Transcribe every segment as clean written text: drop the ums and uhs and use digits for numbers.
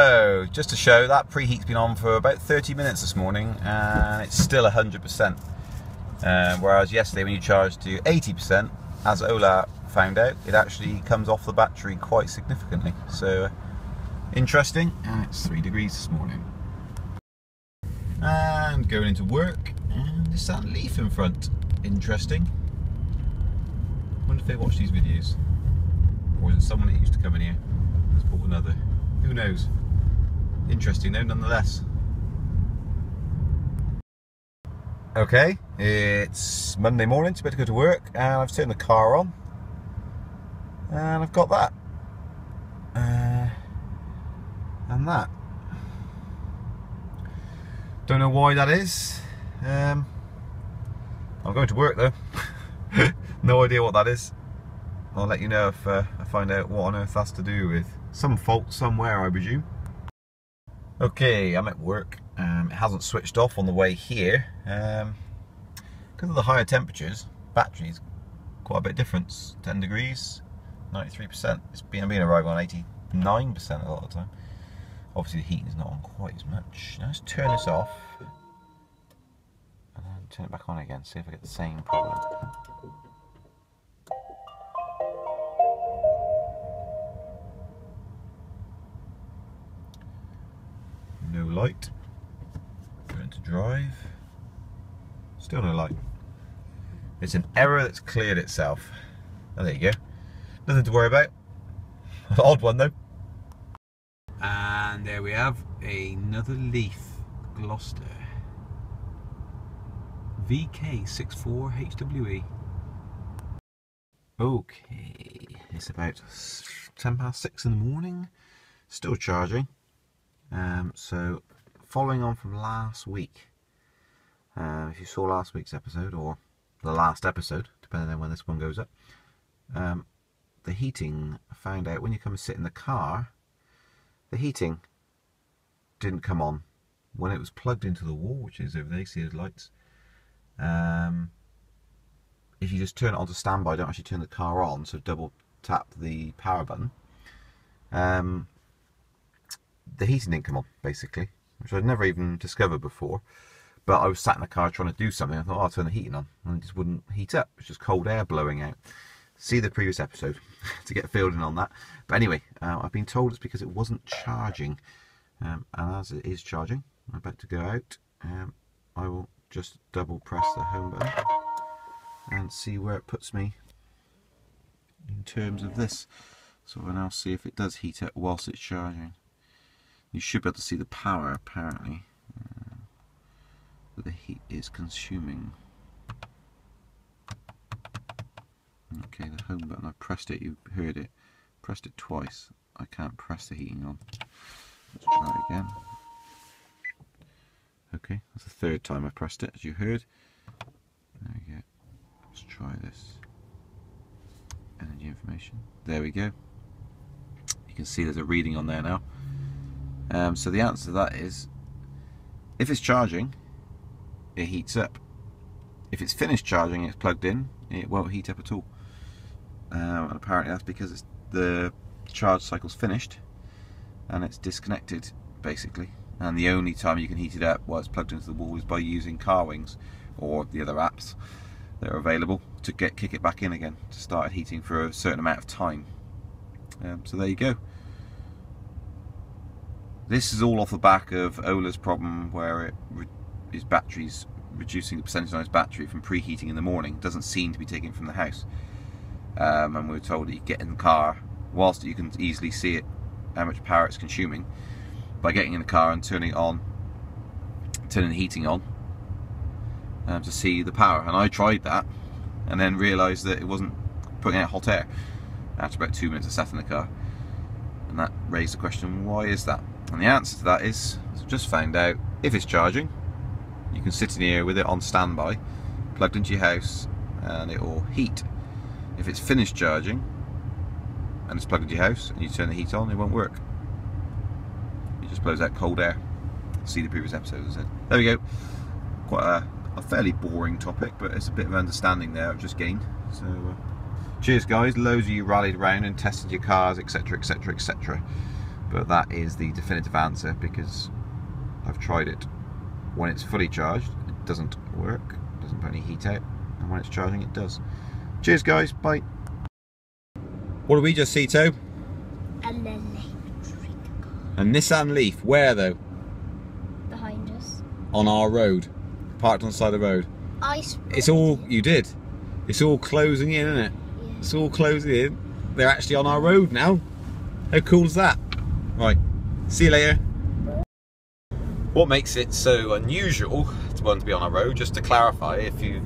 So, just to show, that preheat's been on for about 30 minutes this morning and it's still 100%. Whereas yesterday when you charged to 80%, as Ola found out, it actually comes off the battery quite significantly. So, interesting. And it's 3 degrees this morning. And going into work, and there's that leaf in front. Interesting. Wonder if they watch these videos. Or is it someone that used to come in here has bought another? Who knows? Interesting though, nonetheless. Okay, it's Monday morning, it's about to go to work, and I've turned the car on, and I've got that, and that. Don't know why that is. I'm going to work though. No idea what that is. I'll let you know if I find out what on earth that's to do with. Some fault somewhere, I presume. Okay, I'm at work. It hasn't switched off on the way here. Because of the higher temperatures, battery's quite a bit different. 10 degrees, 93%. It's been arriving on 89% a lot of the time. Obviously the heating is not on quite as much. Now let's turn this off. And then turn it back on again, see if I get the same problem. No light. Going to drive. Still no light. It's an error that's cleared itself. Oh, there you go. Nothing to worry about. Odd one though. And there we have another Leaf Gloucester VK64HWE. Okay, it's about 6:10 in the morning. Still charging. So, following on from last week, if you saw last week's episode, or the last episode, depending on when this one goes up, the heating, I found out when you come and sit in the car, the heating didn't come on when it was plugged into the wall, which is over there, you see the lights. If you just turn it on to standby, don't actually turn the car on, so double tap the power button, the heating didn't come on, basically, which I'd never even discovered before. But I was sat in the car trying to do something, I thought, oh, I'll turn the heating on, and it just wouldn't heat up. It's just cold air blowing out. See the previous episode to get filled in on that. But anyway, I've been told it's because it wasn't charging. And as it is charging, I'm about to go out. I will just double press the home button and see where it puts me in terms of this. So I'll now see if it does heat up whilst it's charging. You should be able to see the power, apparently, that the heat is consuming. Okay, the home button, I pressed it, you heard it. Pressed it twice. I can't press the heating on. Let's try it again. Okay, that's the third time I pressed it, as you heard. There we go. Let's try this. Energy information. There we go. You can see there's a reading on there now. So the answer to that is, if it's charging, it heats up. If it's finished charging, it's plugged in, it won't heat up at all. And apparently that's because the charge cycle's finished and it's disconnected, basically. And the only time you can heat it up while it's plugged into the wall is by using Car Wings or the other apps that are available to kick it back in again, to start heating for a certain amount of time. So there you go. This is all off the back of Ola's problem where his battery's reducing the percentage on his battery from preheating in the morning. It doesn't seem to be taken from the house. And we were told that you get in the car, whilst you can easily see it, how much power it's consuming, by getting in the car and turning the heating on to see the power. And I tried that and then realised that it wasn't putting out hot air after about 2 minutes I sat in the car. And that raised the question, why is that? And the answer to that is, as I've just found out, if it's charging, you can sit in here with it on standby, plugged into your house, and it will heat. If it's finished charging, and it's plugged into your house, and you turn the heat on, it won't work. It just blows out cold air. See the previous episode, as I said. There we go. Quite a fairly boring topic, but it's a bit of understanding there I've just gained. So, cheers guys, loads of you rallied around and tested your cars, etc, etc, etc. but that is the definitive answer because I've tried it. When it's fully charged, it doesn't work, doesn't put any heat out, and when it's charging, it does. Cheers, guys. Bye. What did we just see, Toe? An electric car. A Nissan Leaf. Where though? Behind us. On our road. Parked on the side of the road. It's all you did. It's all closing in, isn't it? Yeah. It's all closing in. They're actually on our road now. How cool is that? Right. See you later. What makes it so unusual to want to be on our road, just to clarify, if you've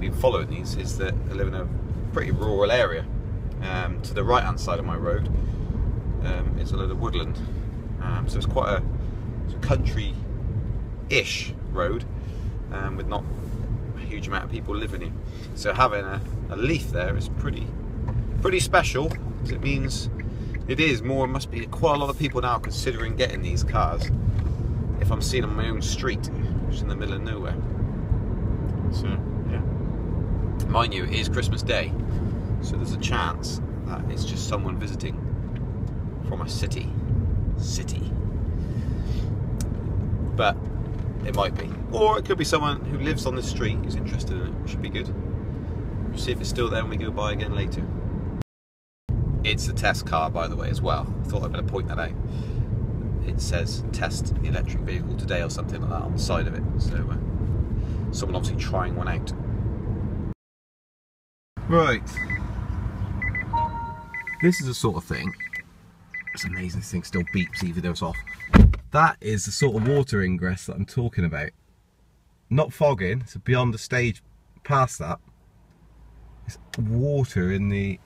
been following these, is that I live in a pretty rural area. To the right hand side of my road is a load of woodland. So it's quite a country-ish road with not a huge amount of people living here. So having a leaf there is pretty special, because it means must be quite a lot of people now considering getting these cars if I'm seeing them on my own street, which is in the middle of nowhere. So yeah, mind you, it is Christmas Day, so there's a chance that it's just someone visiting from a city, but it might be, or it could be someone who lives on the street who's interested in it. Should be good. We'll see if it's still there when we go by again later. It's a test car, by the way, as well. I thought I'd better point that out. It says test electric vehicle today or something like that on the side of it, so someone obviously trying one out. Right, this is the sort of thing, it's amazing this thing still beeps even though it's off. That is the sort of water ingress that I'm talking about. Not fogging, so beyond the stage past that, it's water in the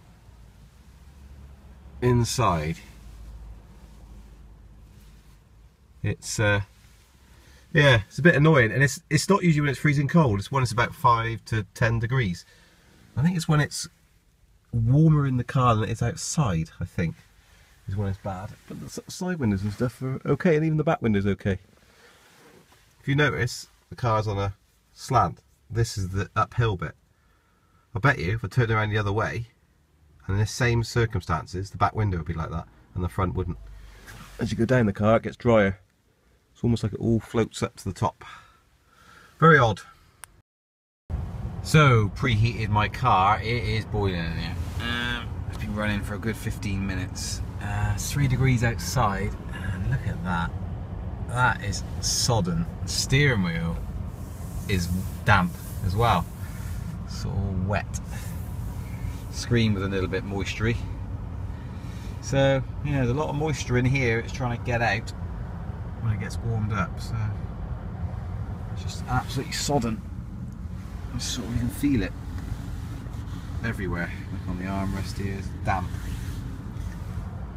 inside. It's yeah, it's a bit annoying, and it's not usually when it's freezing cold. It's when it's about 5 to 10 degrees. I think it's when it's warmer in the car than it is outside, I think, is when it's bad. But the side windows and stuff are okay, and even the back window's okay. If you notice, the car's on a slant. This is the uphill bit. I bet you if I turned around the other way, and in the same circumstances, the back window would be like that, and the front wouldn't. As you go down the car, it gets drier. It's almost like it all floats up to the top. Very odd. So, preheated my car. It is boiling in here. It's been running for a good 15 minutes. It's 3 degrees outside, and look at that. That is sodden. The steering wheel is damp as well. It's all wet. Screen with a little bit moistury. So, yeah, there's a lot of moisture in here. It's trying to get out when it gets warmed up, so it's just absolutely sodden. So you can feel it everywhere. Look on the armrest here, it's damp.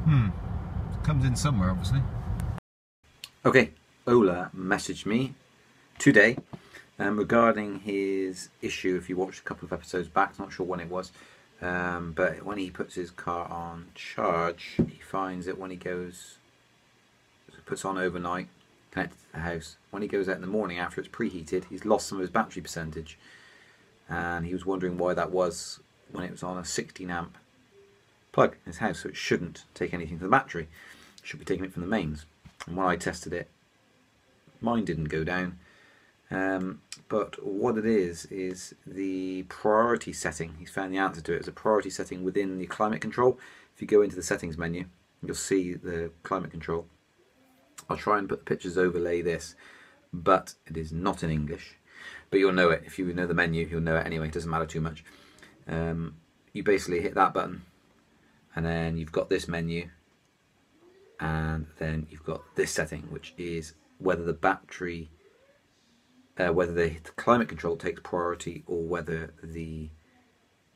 It comes in somewhere, obviously. Okay, Ola messaged me today regarding his issue. If you watched a couple of episodes back, not sure when it was, but when he puts his car on charge, he finds that when he puts on overnight, connected to the house, when he goes out in the morning after it's preheated, he's lost some of his battery percentage, and he was wondering why that was when it was on a 16 amp plug in his house. So it shouldn't take anything from the battery, it should be taking it from the mains. And when I tested it, mine didn't go down. But what it is the priority setting. He's found the answer to it. It's a priority setting within the climate control. If you go into the settings menu, you'll see the climate control. I'll try and put the pictures overlay this, but it is not in English. But you'll know it. If you know the menu, you'll know it anyway. It doesn't matter too much. You basically hit that button, and then you've got this menu, and then you've got this setting, which is whether the battery, whether the climate control takes priority or whether the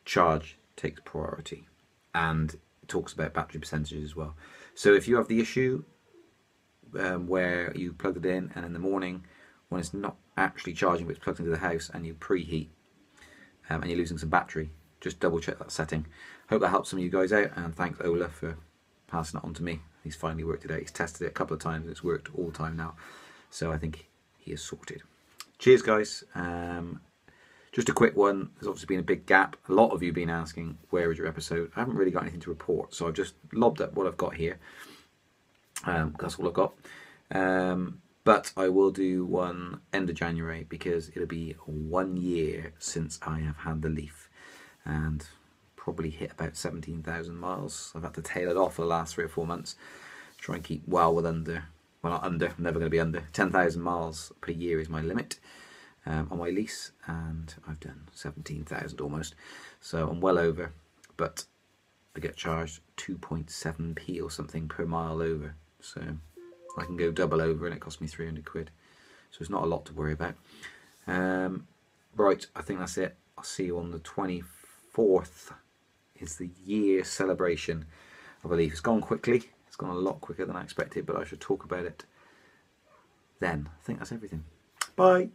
charge takes priority. And it talks about battery percentages as well. So if you have the issue where you plug it in, and in the morning when it's not actually charging but it's plugged into the house, and you preheat and you're losing some battery, just double check that setting. Hope that helps some of you guys out, and thanks Ola for passing it on to me. He's finally worked it out. He's tested it a couple of times, it's worked all the time now, so I think he is sorted. Cheers guys. Just a quick one. There's obviously been a big gap. A lot of you have been asking where is your episode. I haven't really got anything to report, so I've just lobbed up what I've got here. That's all I've got. But I will do one end of January because it'll be 1 year since I have had the Leaf, and probably hit about 17,000 miles. I've had to tail it off for the last 3 or 4 months. Try and keep well under, well not under, I'm never going to be under. 10,000 miles per year is my limit on my lease, and I've done 17,000 almost. So I'm well over, but I get charged 2.7p or something per mile over. So I can go double over and it costs me 300 quid. So it's not a lot to worry about. Right, I think that's it. I'll see you on the 24th. Is the year celebration of a Leaf. It's gone quickly. It's gone a lot quicker than I expected, but I should talk about it then. I think that's everything. Bye.